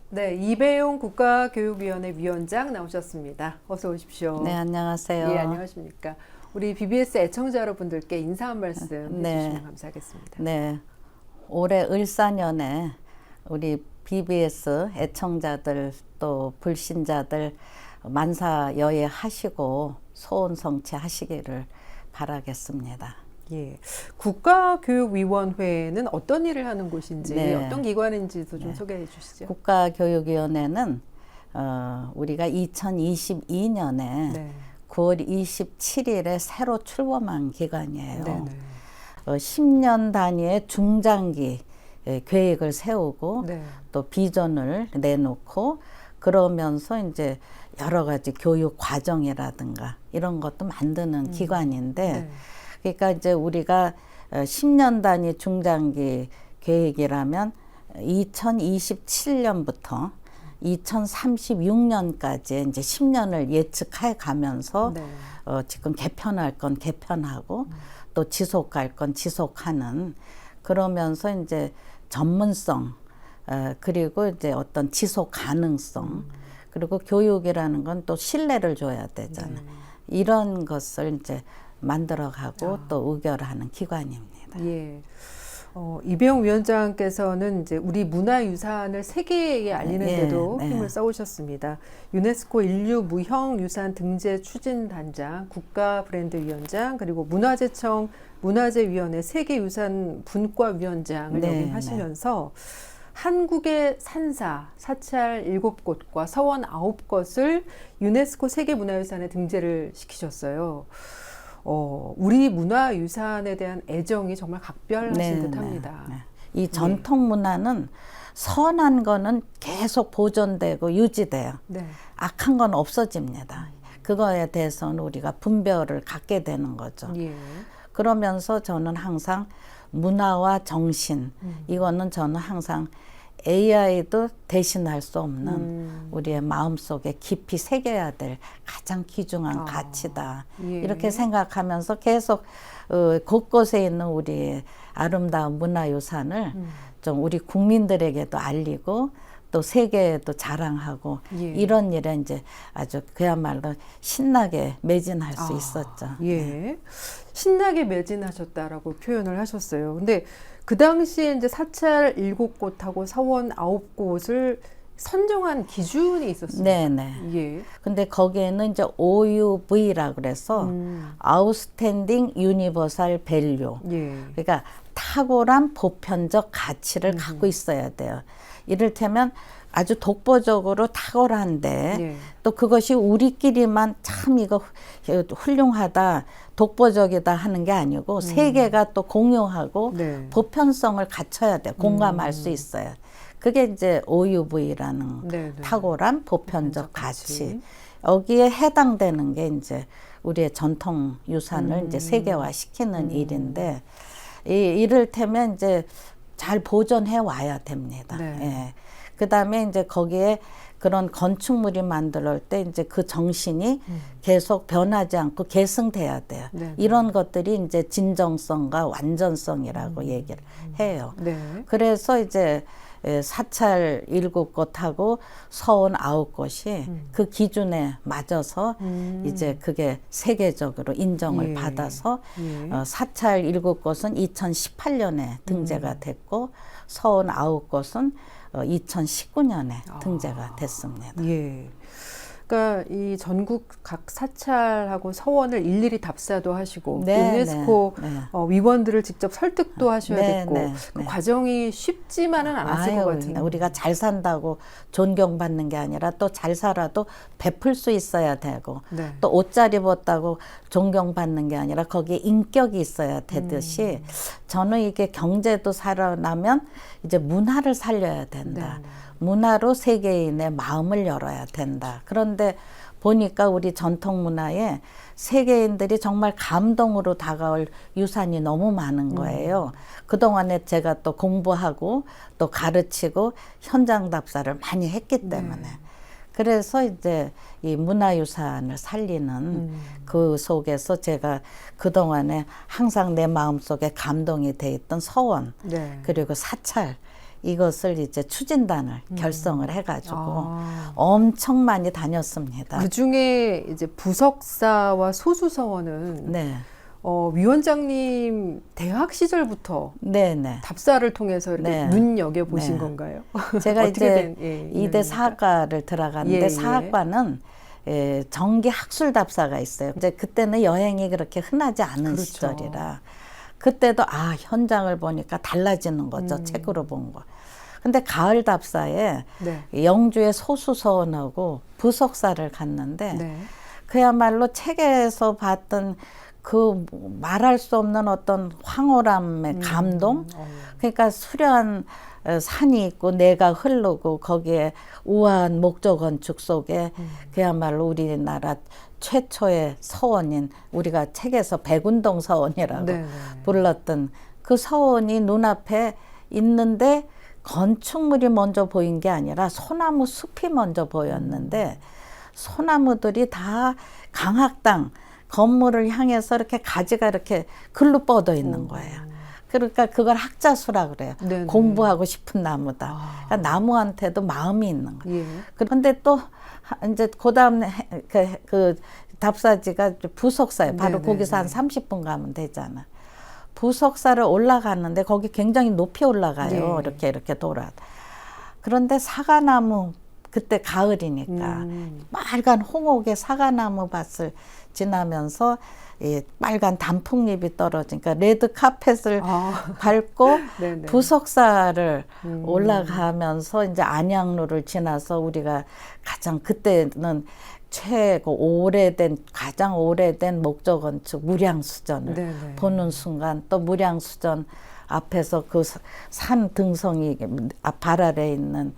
네, 이배용 국가교육위원회 위원장 나오셨습니다. 어서 오십시오. 네, 안녕하세요. 예, 안녕하십니까. 우리 BBS 애청자 여러분들께 인사 한 말씀 해주시면 감사하겠습니다. 네, 올해 을사년에 우리 BBS 애청자들 또 불신자들 만사여애 하시고 소원 성취하시기를 바라겠습니다. 예, 국가교육위원회는 어떤 일을 하는 곳인지 네. 어떤 기관인지도 좀 소개해 주시죠. 국가교육위원회는 우리가 2022년에 네. 9월 27일에 새로 출범한 기관이에요. 네네. 10년 단위의 중장기 계획을 세우고 네. 또 비전을 내놓고 그러면서 이제 여러 가지 교육 과정이라든가 이런 것도 만드는 기관인데 네. 그러니까 이제 우리가 10년 단위 중장기 계획이라면 2027년부터 2036년까지 이제 10년을 예측해 가면서 네. 지금 개편할 건 개편하고 또 지속할 건 지속하는 그러면서 이제 전문성 그리고 이제 어떤 지속 가능성 그리고 교육이라는 건 또 신뢰를 줘야 되잖아요. 이런 것을 이제 만들어가고 또 의결하는 기관입니다. 예. 이배용 위원장께서는 이제 우리 문화유산을 세계에 알리는데도 네. 힘을 써오셨습니다. 유네스코 인류 무형유산 등재 추진단장, 국가브랜드위원장, 그리고 문화재청 문화재위원회 세계유산 분과위원장을 네, 역임하시면서 한국의 산사, 사찰 7곳과 서원 9곳을 유네스코 세계문화유산에 등재를 시키셨어요. 우리 문화유산에 대한 애정이 정말 각별하신 듯합니다. 이 전통 문화는 선한 거는 계속 보존되고 유지돼요. 네. 악한 건 없어집니다. 그거에 대해서는 우리가 분별을 갖게 되는 거죠. 예. 그러면서 저는 항상 문화와 정신 이거는 저는 항상 AI도 대신할 수 없는 우리의 마음속에 깊이 새겨야 될 가장 귀중한 가치다. 예. 이렇게 생각하면서 계속 곳곳에 있는 우리 아름다운 문화유산을 좀 우리 국민들에게도 알리고 또 세계에도 자랑하고 예. 이런 일에 이제 아주 그야말로 신나게 매진할 수 있었죠. 예. 신나게 매진하셨다라고 표현을 하셨어요. 근데 그 당시에 이제 사찰 7곳하고 서원 9곳을 선정한 기준이 있었습니다. 네네. 예. 근데 거기에는 이제 OUV라 그래서 Outstanding Universal Value. 예. 그러니까 탁월한 보편적 가치를 갖고 있어야 돼요. 이를테면 아주 독보적으로 탁월한데 예. 또 그것이 우리끼리만 참 이거 훌륭하다, 독보적이다 하는 게 아니고 세계가 또 공유하고 네. 보편성을 갖춰야 돼요. 공감할 수 있어요. 그게 이제 OUV라는 네, 네. 탁월한 보편적 가치. 여기에 해당되는 게 이제 우리의 전통 유산을 이제 세계화 시키는 일인데 이를테면 이제 잘 보존해 와야 됩니다. 네. 예. 그다음에 이제 거기에 그런 건축물이 만들 때 이제 그 정신이 계속 변하지 않고 계승돼야 돼요. 네. 이런 것들이 이제 진정성과 완전성이라고 얘기를 해요. 네. 그래서 이제 사찰 7곳하고 서원 9곳이 그 기준에 맞아서 이제 그게 세계적으로 인정을 예. 받아서 예. 사찰 7곳은 2018년에 등재가 됐고 서원 9곳은 2019년에 등재가 됐습니다. 예. 그러니까 이 전국 각 사찰하고 서원을 일일이 답사도 하시고 네, 유네스코 네, 네. 위원들을 직접 설득도 하셔야 네, 됐고 네, 그 네. 과정이 쉽지만은 않았을 것 같은데. 우리가 잘 산다고 존경받는 게 아니라 또 잘 살아도 베풀 수 있어야 되고 네. 또 옷 잘 입었다고 존경받는 게 아니라 거기에 인격이 있어야 되듯이 저는 이게 경제도 살아나면 이제 문화를 살려야 된다. 네, 네. 문화로 세계인의 마음을 열어야 된다. 그런데 보니까 우리 전통 문화에 세계인들이 정말 감동으로 다가올 유산이 너무 많은 거예요. 그동안에 제가 또 공부하고 또 가르치고 현장 답사를 많이 했기 때문에. 그래서 이제 이 문화유산을 살리는 그 속에서 제가 그동안에 항상 내 마음속에 감동이 돼 있던 서원 네. 그리고 사찰 이것을 이제 추진단을 결성을 해가지고 아. 엄청 많이 다녔습니다. 그 중에 이제 부석사와 소수서원은 네, 위원장님 대학 시절부터 네, 네. 답사를 통해서 이렇게 네. 눈여겨 보신 네. 건가요? 제가 어떻게 이제 된, 예, 이대 인연입니까? 사학과를 들어갔는데 예, 예. 사학과는 정기 학술 답사가 있어요. 이제 그때는 여행이 그렇게 흔하지 않은 그렇죠. 시절이라 그때도 현장을 보니까 달라지는 거죠. 책으로 본 거. 근데 가을 답사에 네. 영주의 소수서원하고 부석사를 갔는데 네. 그야말로 책에서 봤던 그 말할 수 없는 어떤 황홀함의 감동. 그러니까 수려한 산이 있고 내가 흐르고 거기에 우아한 목조 건축 속에 그야말로 우리나라 최초의 서원인 우리가 책에서 백운동 서원이라고 네, 네. 불렀던 그 서원이 눈앞에 있는데 건축물이 먼저 보인 게 아니라 소나무 숲이 먼저 보였는데 소나무들이 다 강학당 건물을 향해서 이렇게 가지가 이렇게 글로 뻗어 있는 거예요. 그러니까 그걸 학자수라 그래요. 네네. 공부하고 싶은 나무다. 그러니까 나무한테도 마음이 있는 거예요. 예. 그런데 또 이제 그다음 그 답사지가 부석사예요. 바로 네네네. 거기서 한 30분 가면 되잖아. 부석사를 올라갔는데 거기 굉장히 높이 올라가요. 네. 이렇게 돌아. 그런데 사과나무 그때 가을이니까 빨간 홍옥의 사과나무 밭을 지나면서 이 빨간 단풍잎이 떨어지니까 레드 카펫을 밟고 네네. 부석사를 올라가면서 이제 안양로를 지나서 우리가 가장 그때는 가장 오래된 목조 건축 무량수전을 네네. 보는 순간 또 무량수전 앞에서 그 산 등성이 발 아래에 있는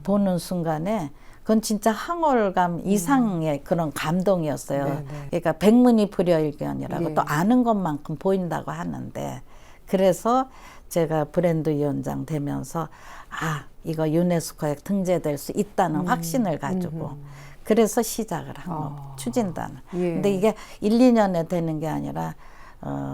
보는 순간에 그건 진짜 황홀감 이상의 그런 감동이었어요. 네네. 그러니까 백문이 불여일견이라고 예. 또 아는 것만큼 보인다고 하는데 그래서 제가 브랜드 위원장 되면서 이거 유네스코에 등재될 수 있다는 확신을 가지고 그래서 시작을 한 겁니다. 추진단을. 예. 근데 이게 1, 2년에 되는 게 아니라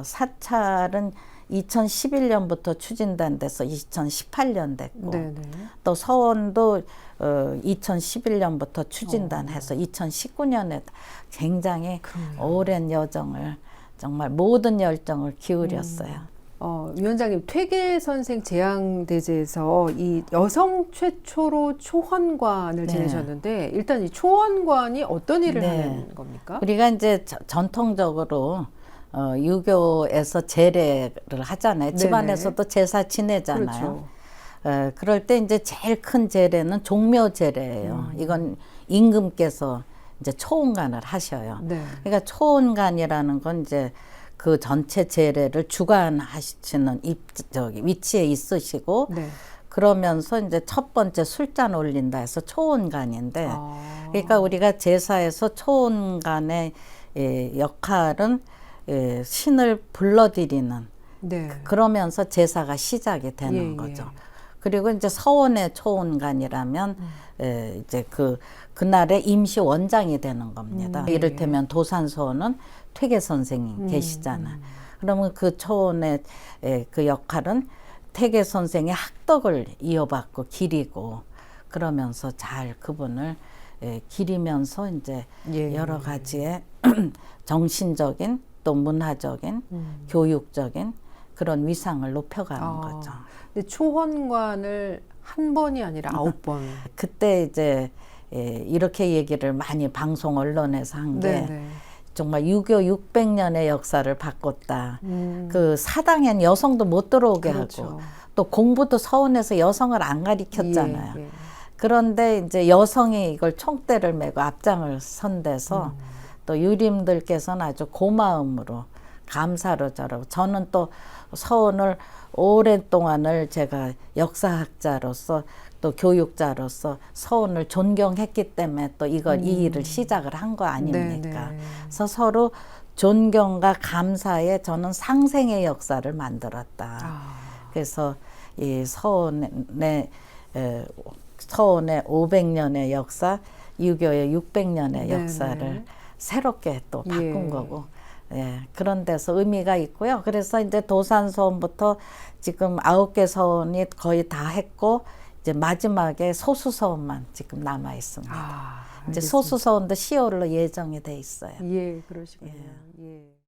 사찰은 2011년부터 추진단 돼서 2018년 됐고 네네. 또 서원도 2011년부터 추진단해서 2019년에 굉장히 오랜 여정을 정말 모든 열정을 기울였어요. 위원장님 퇴계 선생 제양대제에서 이 여성 최초로 초원관을 네. 지내셨는데 일단 이 초원관이 어떤 일을 네. 하는 겁니까? 우리가 이제 전통적으로 유교에서 제례를 하잖아요. 네네. 집안에서도 제사 지내잖아요. 그렇죠. 그럴 때 이제 제일 큰 제례는 종묘 제례예요. 이건 임금께서 이제 초원관을 하셔요. 네. 그러니까 초원관이라는 건 이제 그 전체 제례를 주관하시는 위치에 있으시고 네. 그러면서 이제 첫 번째 술잔 올린다 해서 초원관인데 그러니까 우리가 제사에서 초원관의 역할은 신을 불러들이는 네. 그러면서 제사가 시작이 되는 예, 거죠. 예. 그리고 이제 서원의 초원관이라면 이제 그날의 임시 원장이 되는 겁니다. 이를테면 도산서원은 퇴계 선생이 계시잖아. 그러면 그 초원의 그 역할은 퇴계 선생의 학덕을 이어받고 기리고 그러면서 잘 그분을 기리면서 이제 예. 여러 가지의 정신적인 또 문화적인 교육적인 그런 위상을 높여가는 거죠. 근데 초원관을 한 번이 아니라 9번. 그때 이제 이렇게 얘기를 많이 방송 언론에서 한 게 네네. 정말 유교 600년의 역사를 바꿨다. 그 사당엔 여성도 못 들어오게 그렇죠. 하고 또 공부도 서원에서 여성을 안 가르쳤잖아요. 예, 예. 그런데 이제 여성이 이걸 총대를 메고 앞장을 선 데서 또 유림들께서는 아주 고마움으로 감사로 저러고 저는 또 서원을 오랫동안을 제가 역사학자로서 또 교육자로서 서원을 존경했기 때문에 또 이 일을 시작을 한 거 아닙니까? 네네. 그래서 서로 존경과 감사에 저는 상생의 역사를 만들었다. 그래서 이 서원의 500년의 역사, 유교의 600년의 네네. 역사를 새롭게 또 바꾼 예. 거고 예, 그런 데서 의미가 있고요. 그래서 이제 도산서원부터 지금 9개 서원이 거의 다 했고, 이제 마지막에 소수서원만 지금 남아 있습니다. 아, 이제 알겠습니다. 소수서원도 10월로 예정이 돼 있어요. 예, 그러시군요. 예. 예.